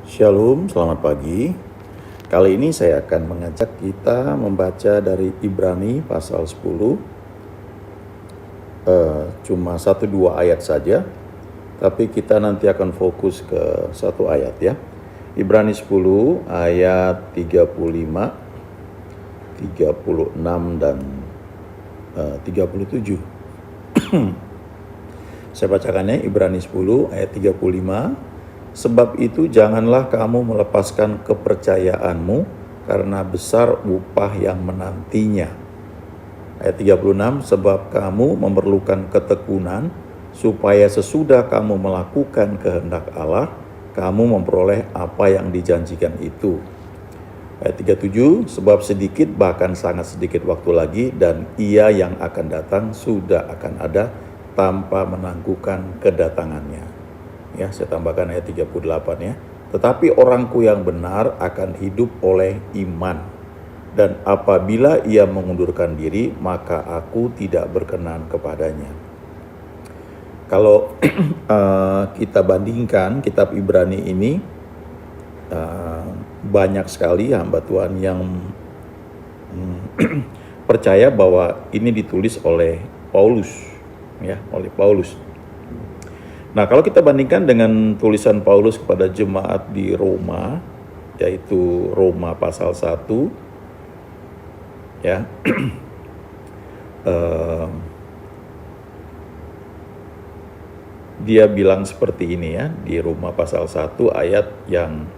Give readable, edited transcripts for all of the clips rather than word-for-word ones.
Shalom, selamat pagi. Kali ini saya akan mengajak kita membaca dari Ibrani pasal 10. Cuma 1-2 ayat saja, tapi kita nanti akan fokus ke satu ayat ya. Ibrani 10 ayat 35, 36 dan 37. Saya bacakannya, Ibrani 10 ayat 35. Sebab itu janganlah kamu melepaskan kepercayaanmu, karena besar upah yang menantinya. Ayat 36, sebab kamu memerlukan ketekunan, supaya sesudah kamu melakukan kehendak Allah, kamu memperoleh apa yang dijanjikan itu. Ayat 37, sebab sedikit bahkan sangat sedikit waktu lagi, dan Ia yang akan datang sudah akan ada tanpa menangguhkan kedatangannya. Ya, saya tambahkan ayat 38 ya. Tetapi orangku yang benar akan hidup oleh iman. Dan apabila ia mengundurkan diri, maka aku tidak berkenan kepadanya. Kalau kita bandingkan kitab Ibrani ini, banyak sekali hamba Tuhan yang percaya bahwa ini ditulis oleh Paulus, ya, oleh Paulus. Nah, kalau kita bandingkan dengan tulisan Paulus kepada jemaat di Roma, yaitu Roma pasal 1, ya, dia bilang seperti ini ya, di Roma pasal 1 ayat yang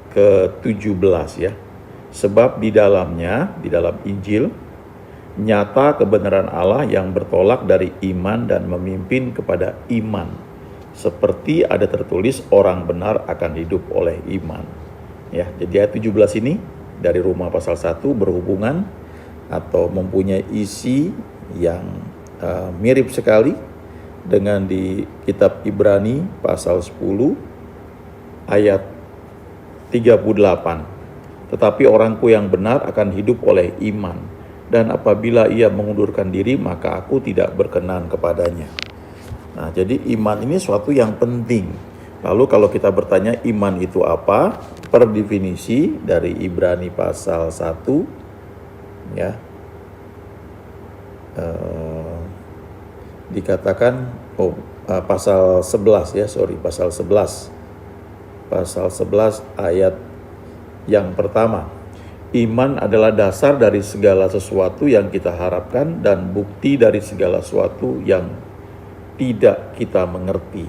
ke-17 ya. Sebab di dalamnya, di dalam Injil, nyata kebenaran Allah yang bertolak dari iman dan memimpin kepada iman. Seperti ada tertulis, orang benar akan hidup oleh iman. Ya, jadi ayat 17 ini dari Roma pasal 1 berhubungan atau mempunyai isi yang mirip sekali dengan di kitab Ibrani pasal 10 ayat 38. Tetapi orangku yang benar akan hidup oleh iman, dan apabila ia mengundurkan diri, maka aku tidak berkenan kepadanya. Nah, jadi iman ini suatu yang penting. Lalu kalau kita bertanya iman itu apa? Per definisi dari Ibrani pasal 1 ya, dikatakan pasal 11 ya, pasal 11. Pasal 11 ayat yang pertama. Iman adalah dasar dari segala sesuatu yang kita harapkan dan bukti dari segala sesuatu yang tidak kita mengerti.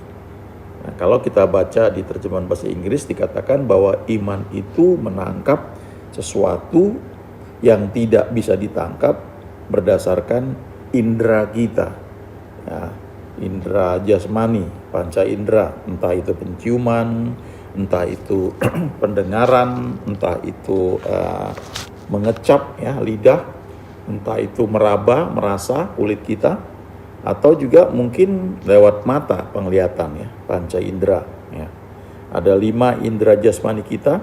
Nah, kalau kita baca di terjemahan bahasa Inggris dikatakan bahwa iman itu menangkap sesuatu yang tidak bisa ditangkap berdasarkan indera kita. Ya, indera jasmani, panca indera, entah itu penciuman, entah itu pendengaran, entah itu mengecap ya lidah, entah itu meraba, merasa kulit kita, atau juga mungkin lewat mata penglihatan ya, panca indera ya. Ada 5 indera jasmani kita.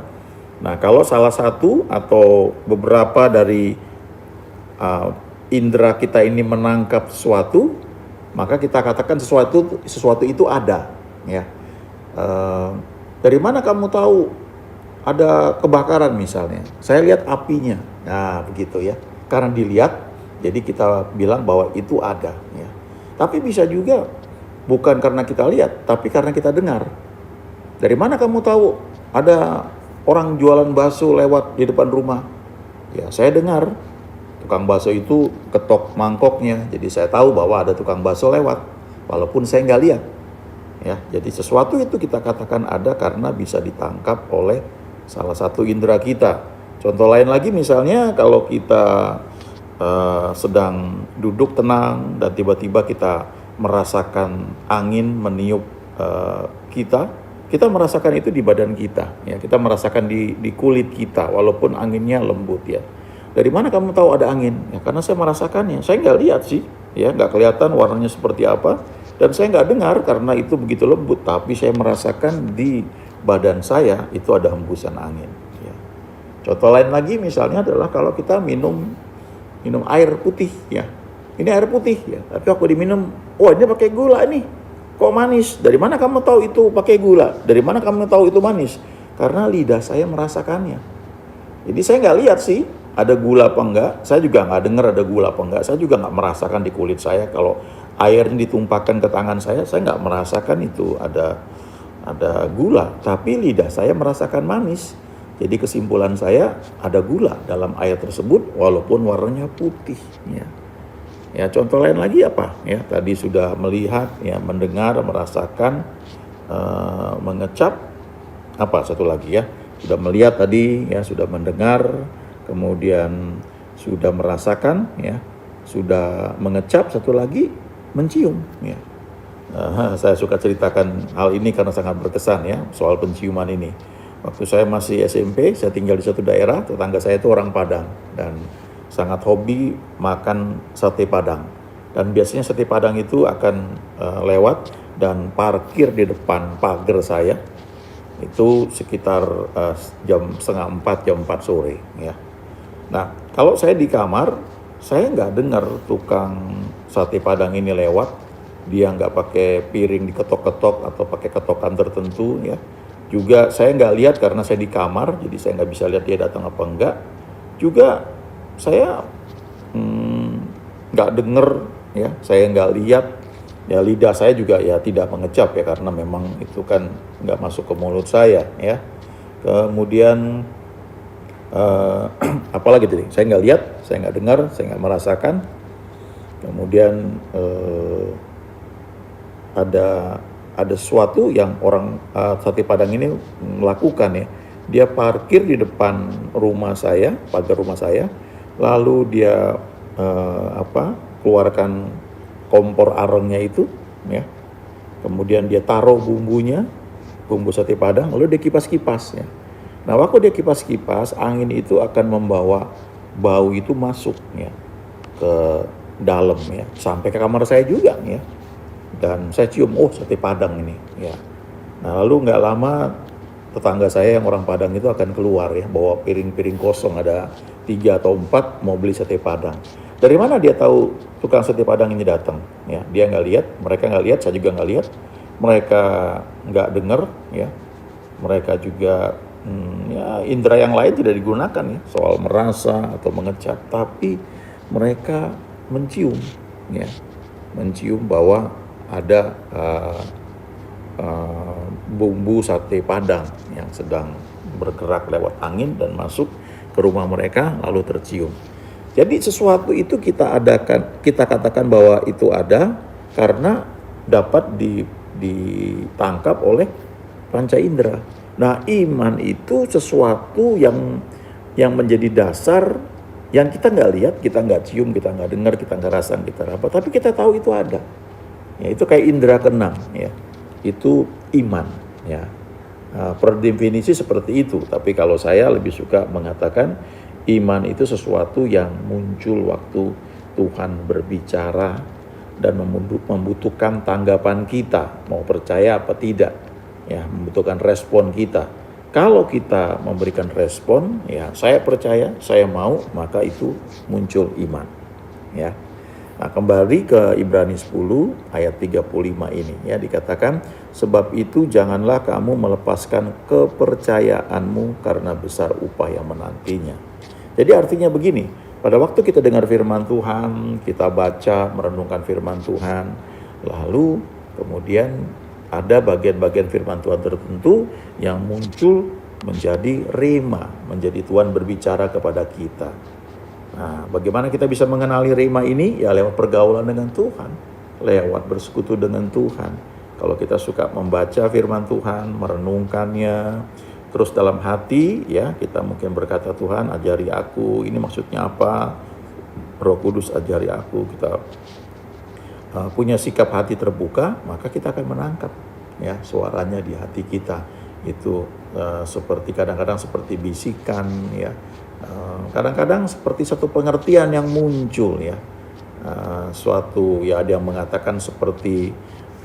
Nah, kalau salah satu atau beberapa dari indera kita ini menangkap sesuatu, maka kita katakan sesuatu itu ada ya. Dari mana kamu tahu ada kebakaran misalnya? Saya lihat apinya. Nah, begitu ya. Karena dilihat, jadi kita bilang bahwa itu ada ya. Tapi bisa juga bukan karena kita lihat, tapi karena kita dengar. Dari mana kamu tahu ada orang jualan bakso lewat di depan rumah? Ya, saya dengar tukang bakso itu ketok mangkoknya, jadi saya tahu bahwa ada tukang bakso lewat, walaupun saya nggak lihat. Ya, jadi sesuatu itu kita katakan ada karena bisa ditangkap oleh salah satu indera kita. Contoh lain lagi misalnya kalau kita sedang duduk tenang dan tiba-tiba kita merasakan angin meniup kita merasakan itu di badan kita ya, kita merasakan di kulit kita walaupun anginnya lembut ya. Dari mana kamu tahu ada angin? Ya, karena saya merasakannya. Saya nggak lihat sih ya, nggak kelihatan warnanya seperti apa, dan saya nggak dengar karena itu begitu lembut, tapi saya merasakan di badan saya itu ada hembusan angin ya. Contoh lain lagi misalnya adalah kalau kita minum air putih ya. Ini air putih ya, tapi waktu diminum, oh ini pakai gula nih. Kok manis? Dari mana kamu tahu itu pakai gula? Dari mana kamu tahu itu manis? Karena lidah saya merasakannya. Jadi saya nggak lihat sih ada gula apa enggak, saya juga nggak dengar ada gula apa enggak, saya juga nggak merasakan di kulit saya kalau airnya ditumpahkan ke tangan saya nggak merasakan itu ada gula, tapi lidah saya merasakan manis. Jadi kesimpulan saya ada gula dalam air tersebut walaupun warnanya putih. Ya contoh lain lagi apa? Ya tadi sudah melihat, ya mendengar, merasakan, mengecap. Apa satu lagi ya? Sudah melihat tadi, ya sudah mendengar, kemudian sudah merasakan, ya sudah mengecap. Satu lagi mencium. Ya. Saya suka ceritakan hal ini karena sangat berkesan ya soal penciuman ini. Waktu saya masih SMP, saya tinggal di satu daerah, tetangga saya itu orang Padang dan sangat hobi makan sate Padang. Dan biasanya sate Padang itu akan lewat dan parkir di depan pagar saya. Itu sekitar jam setengah 4, jam 4 sore. Ya. Nah, kalau saya di kamar, saya nggak dengar tukang sate Padang ini lewat. Dia nggak pakai piring diketok-ketok atau pakai ketokan tertentu ya. Juga saya nggak lihat karena saya di kamar, jadi saya nggak bisa lihat dia datang apa enggak. Juga saya nggak denger ya, saya nggak lihat. Ya lidah saya juga ya tidak mengecap ya karena memang itu kan nggak masuk ke mulut saya ya. Kemudian apalagi tadi, saya nggak lihat, saya nggak dengar, saya nggak merasakan. Kemudian ada sesuatu yang orang sate Padang ini melakukan ya. Dia parkir di depan rumah saya, pagar rumah saya, lalu dia keluarkan kompor arengnya itu, ya. Kemudian dia taruh bumbunya, bumbu sate Padang, lalu dia kipas-kipas ya. Nah, waktu dia kipas-kipas, angin itu akan membawa bau itu masuk ya ke dalam ya, sampai ke kamar saya juga ya. Dan saya cium, oh sate Padang ini ya. Nah lalu nggak lama tetangga saya yang orang Padang itu akan keluar ya, bawa piring-piring kosong, ada 3 atau 4 mau beli sate Padang. Dari mana dia tahu tukang sate Padang ini datang? Ya, dia nggak lihat, mereka nggak lihat, saya juga nggak lihat, mereka nggak dengar ya, mereka juga ya indera yang lain tidak digunakan ya, soal merasa atau mengecap, tapi mereka mencium ya, mencium bahwa ada bumbu sate Padang yang sedang bergerak lewat angin dan masuk ke rumah mereka lalu tercium. Jadi sesuatu itu kita katakan bahwa itu ada karena dapat ditangkap oleh panca indera. Nah, iman itu sesuatu yang menjadi dasar yang kita nggak lihat, kita nggak cium, kita nggak dengar, kita nggak rasa, kita apa, tapi kita tahu itu ada. Ya, itu kayak indera keenam ya. Itu iman ya. Per definisi seperti itu, tapi kalau saya lebih suka mengatakan iman itu sesuatu yang muncul waktu Tuhan berbicara dan membutuhkan tanggapan kita, mau percaya apa tidak ya, membutuhkan respon kita. Kalau kita memberikan respon ya, saya percaya, saya mau, maka itu muncul iman ya. Nah, kembali ke Ibrani 10 ayat 35 ini ya, dikatakan sebab itu janganlah kamu melepaskan kepercayaanmu karena besar upah yang menantinya. Jadi artinya begini, pada waktu kita dengar firman Tuhan, kita baca, merenungkan firman Tuhan, lalu kemudian ada bagian-bagian firman Tuhan tertentu yang muncul menjadi rema, menjadi Tuhan berbicara kepada kita. Nah, bagaimana kita bisa mengenali rema ini? Ya lewat pergaulan dengan Tuhan, lewat bersekutu dengan Tuhan. Kalau kita suka membaca firman Tuhan, merenungkannya, terus dalam hati ya kita mungkin berkata, Tuhan ajari aku, ini maksudnya apa? Roh Kudus ajari aku. Kita punya sikap hati terbuka, maka kita akan menangkap ya suaranya di hati kita. Itu seperti kadang-kadang seperti bisikan ya. Kadang-kadang seperti satu pengertian yang muncul ya, suatu ya ada yang mengatakan seperti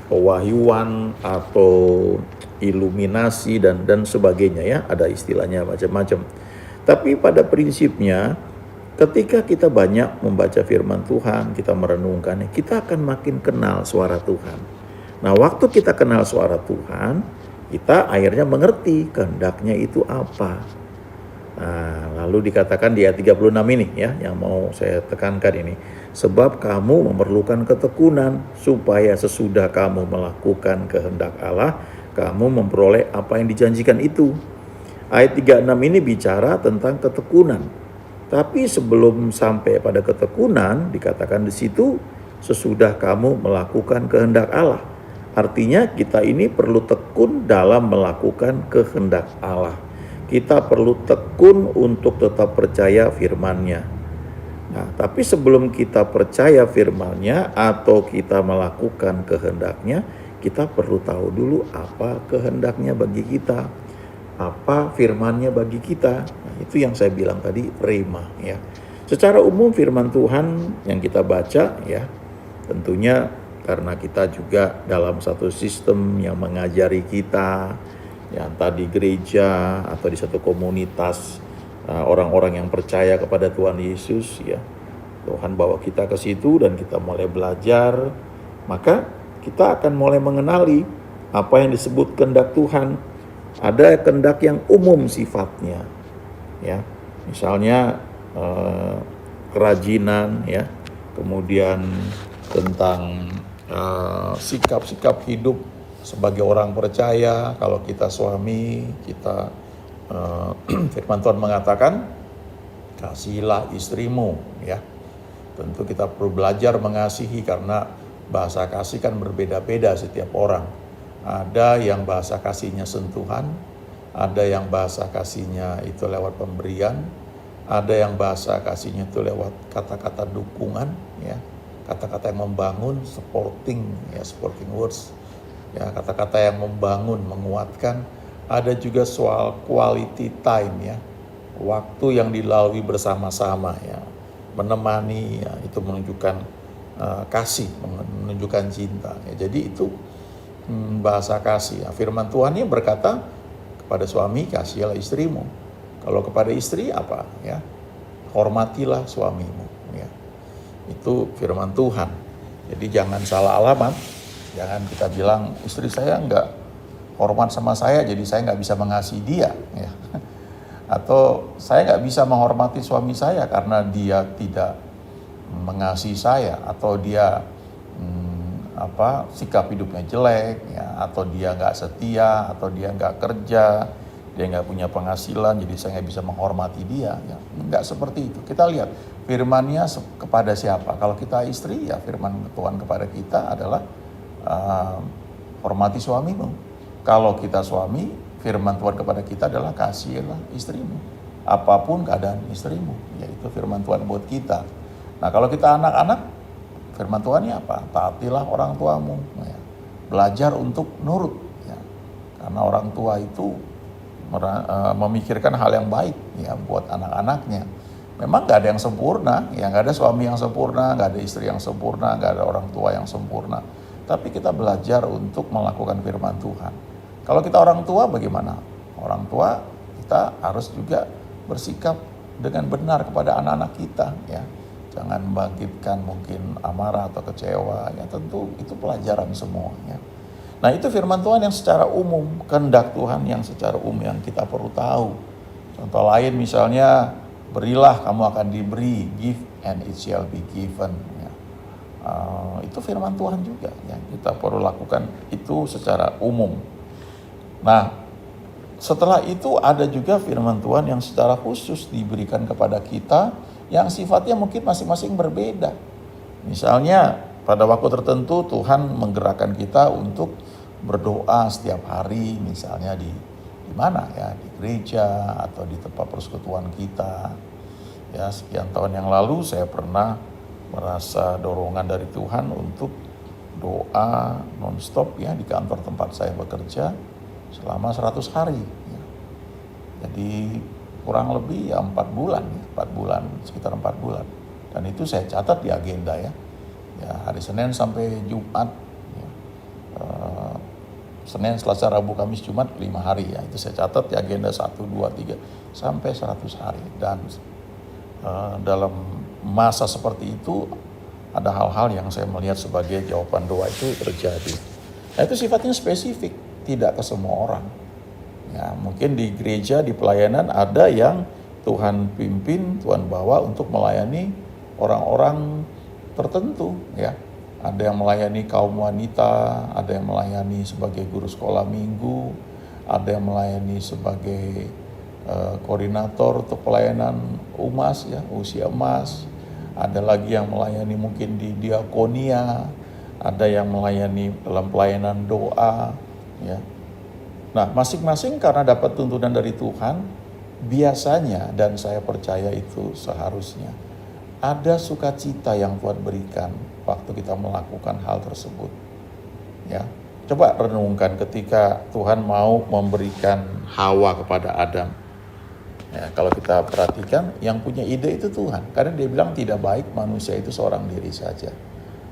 pewahyuan atau iluminasi dan sebagainya ya, ada istilahnya macam-macam. Tapi pada prinsipnya ketika kita banyak membaca firman Tuhan, kita merenungkannya, kita akan makin kenal suara Tuhan. Nah, waktu kita kenal suara Tuhan, kita akhirnya mengerti kehendaknya itu apa. Nah, lalu dikatakan di ayat 36 ini ya, yang mau saya tekankan ini. Sebab kamu memerlukan ketekunan supaya sesudah kamu melakukan kehendak Allah, kamu memperoleh apa yang dijanjikan itu. Ayat 36 ini bicara tentang ketekunan. Tapi sebelum sampai pada ketekunan, dikatakan di situ sesudah kamu melakukan kehendak Allah. Artinya kita ini perlu tekun dalam melakukan kehendak Allah. Kita perlu tekun untuk tetap percaya firman-Nya. Nah, tapi sebelum kita percaya firman-Nya atau kita melakukan kehendak-Nya, kita perlu tahu dulu apa kehendak-Nya bagi kita, apa firman-Nya bagi kita. Nah, itu yang saya bilang tadi, rema ya. Secara umum firman Tuhan yang kita baca ya, tentunya karena kita juga dalam satu sistem yang mengajari kita, ya entah di gereja atau di satu komunitas orang-orang yang percaya kepada Tuhan Yesus ya. Tuhan bawa kita ke situ dan kita mulai belajar, maka kita akan mulai mengenali apa yang disebut kehendak Tuhan. Ada kehendak yang umum sifatnya ya. Misalnya kerajinan ya. Kemudian tentang sikap-sikap hidup sebagai orang percaya. Kalau kita suami, kita firman Tuhan mengatakan kasihilah istrimu ya. Tentu kita perlu belajar mengasihi karena bahasa kasih kan berbeda-beda setiap orang. Ada yang bahasa kasihnya sentuhan, ada yang bahasa kasihnya itu lewat pemberian, ada yang bahasa kasihnya itu lewat kata-kata dukungan ya. Kata-kata yang membangun, supporting words. Ya, kata-kata yang membangun, menguatkan. Ada juga soal quality time ya, waktu yang dilalui bersama-sama ya, menemani ya, itu menunjukkan kasih, menunjukkan cinta ya. Jadi itu bahasa kasih ya. Firman Tuhan ini berkata kepada suami, kasihilah istrimu. Kalau kepada istri apa ya, hormatilah suamimu ya. Itu firman Tuhan. Jadi jangan salah alamat, jangan kita bilang istri saya enggak hormat sama saya, jadi saya nggak bisa mengasihi dia, ya. Atau saya nggak bisa menghormati suami saya karena dia tidak mengasihi saya, atau dia sikap hidupnya jelek, ya. Atau dia nggak setia, atau dia nggak kerja, dia nggak punya penghasilan, jadi saya nggak bisa menghormati dia. Ya. Nggak seperti itu. Kita lihat firman-Nya kepada siapa. Kalau kita istri, ya firman Tuhan kepada kita adalah hormati suamimu. Kalau kita suami, firman Tuhan kepada kita adalah kasihilah istrimu. Apapun keadaan istrimu, yaitu firman Tuhan buat kita. Nah kalau kita anak-anak, firman Tuhannya apa? Taatilah orang tuamu. Ya. Belajar untuk nurut. Ya. Karena orang tua itu memikirkan hal yang baik ya buat anak-anaknya. Memang gak ada yang sempurna, ya gak ada suami yang sempurna, gak ada istri yang sempurna, gak ada orang tua yang sempurna. Tapi kita belajar untuk melakukan firman Tuhan. Kalau kita orang tua bagaimana? Orang tua kita harus juga bersikap dengan benar kepada anak-anak kita ya. Jangan membangkitkan mungkin amarah atau kecewa ya, tentu itu pelajaran semua ya. Nah, itu firman Tuhan yang secara umum, kehendak Tuhan yang secara umum yang kita perlu tahu. Contoh lain misalnya, berilah kamu akan diberi, give and it shall be given ya. Itu firman Tuhan juga ya. Kita perlu lakukan itu secara umum. Nah, setelah itu ada juga firman Tuhan yang secara khusus diberikan kepada kita yang sifatnya mungkin masing-masing berbeda. Misalnya pada waktu tertentu Tuhan menggerakkan kita untuk berdoa setiap hari, misalnya di mana ya, di gereja atau di tempat persekutuan kita. Ya, sekian tahun yang lalu saya pernah merasa dorongan dari Tuhan untuk doa non-stop ya di kantor tempat saya bekerja selama 100 hari ya. Jadi kurang lebih ya 4 bulan, sekitar 4 bulan. Dan itu saya catat di agenda ya. Ya hari Senin sampai Jumat ya. Senin, Selasa, Rabu, Kamis, Jumat 5 hari ya. Itu saya catat di agenda 1, 2, 3 sampai 100 hari. Dan dalam masa seperti itu ada hal-hal yang saya melihat sebagai jawaban doa itu terjadi. Nah itu sifatnya spesifik. tidak ke semua orang. Ya, mungkin di gereja, di pelayanan ada yang Tuhan pimpin, Tuhan bawa untuk melayani orang-orang tertentu, ya. Ada yang melayani kaum wanita, ada yang melayani sebagai guru sekolah minggu, ada yang melayani sebagai koordinator untuk pelayanan UMAS, ya, usia emas. Ada lagi yang melayani mungkin di diakonia, ada yang melayani dalam pelayanan doa, ya. Nah, masing-masing karena dapat tuntunan dari Tuhan, biasanya, dan saya percaya itu seharusnya, ada sukacita yang Tuhan berikan waktu kita melakukan hal tersebut. Ya, coba renungkan ketika Tuhan mau memberikan Hawa kepada Adam. Ya, kalau kita perhatikan, yang punya ide itu Tuhan. Karena dia bilang tidak baik manusia itu seorang diri saja.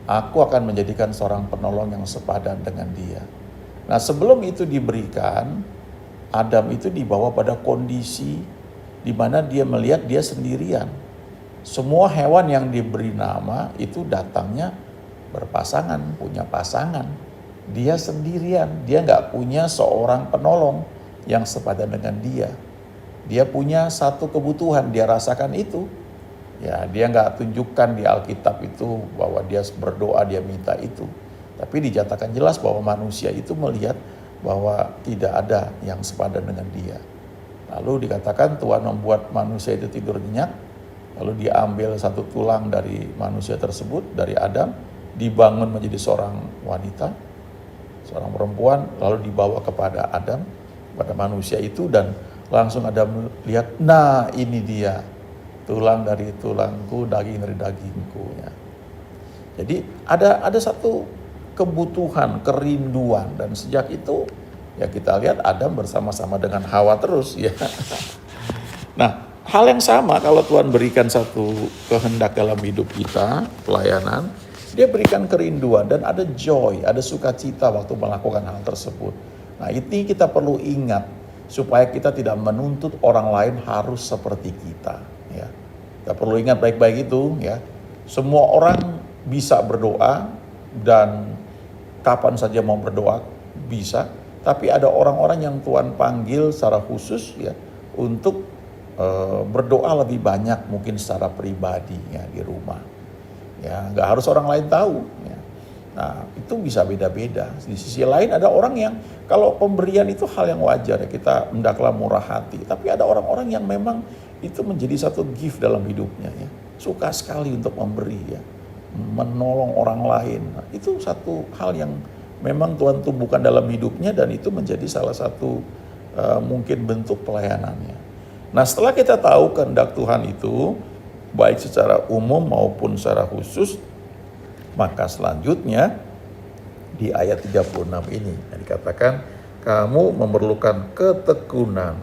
Aku akan menjadikan seorang penolong yang sepadan dengan dia. Nah, sebelum itu diberikan, Adam itu dibawa pada kondisi di mana dia melihat dia sendirian. Semua hewan yang diberi nama itu datangnya berpasangan, punya pasangan. Dia sendirian, dia nggak punya seorang penolong yang sepadan dengan dia. Dia punya satu kebutuhan, dia rasakan itu. Ya, dia nggak tunjukkan di Alkitab itu bahwa dia berdoa, dia minta itu. Tapi dinyatakan jelas bahwa manusia itu melihat bahwa tidak ada yang sepadan dengan dia. Lalu dikatakan Tuhan membuat manusia itu tidur nyenyak, lalu diambil satu tulang dari manusia tersebut, dari Adam, dibangun menjadi seorang wanita, seorang perempuan, lalu dibawa kepada Adam, pada manusia itu, dan langsung Adam lihat, nah ini dia, tulang dari tulangku, daging dari dagingku. Ya. Jadi ada satu kebutuhan, kerinduan, dan sejak itu ya kita lihat Adam bersama-sama dengan Hawa terus, ya. Nah, hal yang sama kalau Tuhan berikan satu kehendak dalam hidup kita, pelayanan, dia berikan kerinduan dan ada joy, ada sukacita waktu melakukan hal tersebut. Nah, ini kita perlu ingat supaya kita tidak menuntut orang lain harus seperti kita, ya. Kita perlu ingat baik-baik itu, ya. Semua orang bisa berdoa dan kapan saja mau berdoa bisa, tapi ada orang-orang yang Tuhan panggil secara khusus, ya, untuk berdoa lebih banyak mungkin secara pribadi, ya, di rumah. Ya, nggak harus orang lain tahu. Ya. Nah, itu bisa beda-beda. Di sisi lain ada orang yang kalau pemberian itu hal yang wajar, ya, kita hendaklah murah hati. Tapi ada orang-orang yang memang itu menjadi satu gift dalam hidupnya, ya. Suka sekali untuk memberi, ya, menolong orang lain. Nah, itu satu hal yang memang Tuhan tumbuhkan dalam hidupnya dan itu menjadi salah satu mungkin bentuk pelayanannya. Nah, setelah kita tahu kehendak Tuhan itu, baik secara umum maupun secara khusus, maka selanjutnya di ayat 36 ini dikatakan, kamu memerlukan ketekunan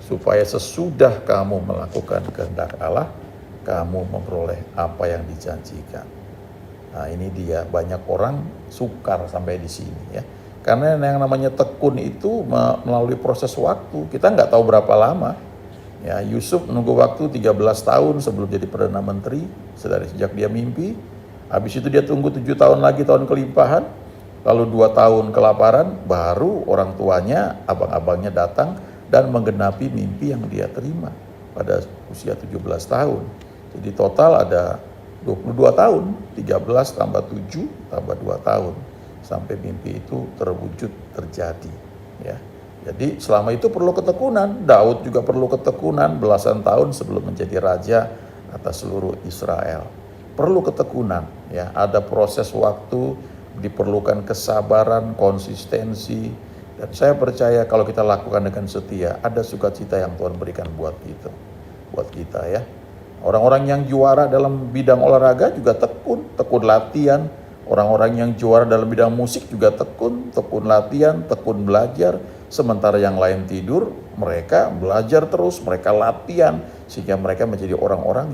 supaya sesudah kamu melakukan kehendak Allah, kamu memperoleh apa yang dijanjikan. Nah, ini dia, banyak orang sukar sampai di sini, ya. Karena yang namanya tekun itu melalui proses waktu, kita nggak tahu berapa lama. Ya, Yusuf menunggu waktu 13 tahun sebelum jadi Perdana Menteri, dari sejak dia mimpi. Habis itu dia tunggu 7 tahun lagi, tahun kelimpahan. Lalu 2 tahun kelaparan, baru orang tuanya, abang-abangnya datang dan menggenapi mimpi yang dia terima pada usia 17 tahun. Jadi total ada 22 tahun, 13 tambah 7 tambah 2 tahun. Sampai mimpi itu terwujud, terjadi, ya. Jadi selama itu perlu ketekunan. Daud juga perlu ketekunan belasan tahun sebelum menjadi raja atas seluruh Israel. Perlu ketekunan, ya. Ada proses waktu, diperlukan kesabaran, konsistensi. Dan saya percaya kalau kita lakukan dengan setia, ada sukacita yang Tuhan berikan buat kita, ya. Orang-orang yang juara dalam bidang olahraga juga tekun latihan. Orang-orang yang juara dalam bidang musik juga tekun latihan, tekun belajar. Sementara yang lain tidur, mereka belajar terus, mereka latihan, sehingga mereka menjadi orang-orang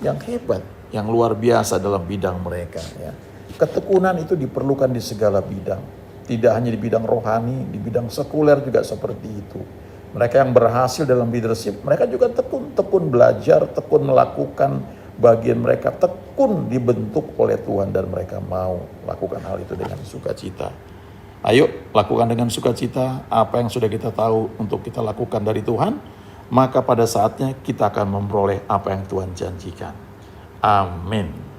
yang hebat, yang luar biasa dalam bidang mereka, ya. Ketekunan itu diperlukan di segala bidang, tidak hanya di bidang rohani, di bidang sekuler juga seperti itu. Mereka yang berhasil dalam leadership, mereka juga tekun belajar, tekun melakukan bagian mereka, tekun dibentuk oleh Tuhan dan mereka mau lakukan hal itu dengan sukacita. Ayo lakukan dengan sukacita apa yang sudah kita tahu untuk kita lakukan dari Tuhan, maka pada saatnya kita akan memperoleh apa yang Tuhan janjikan. Amin.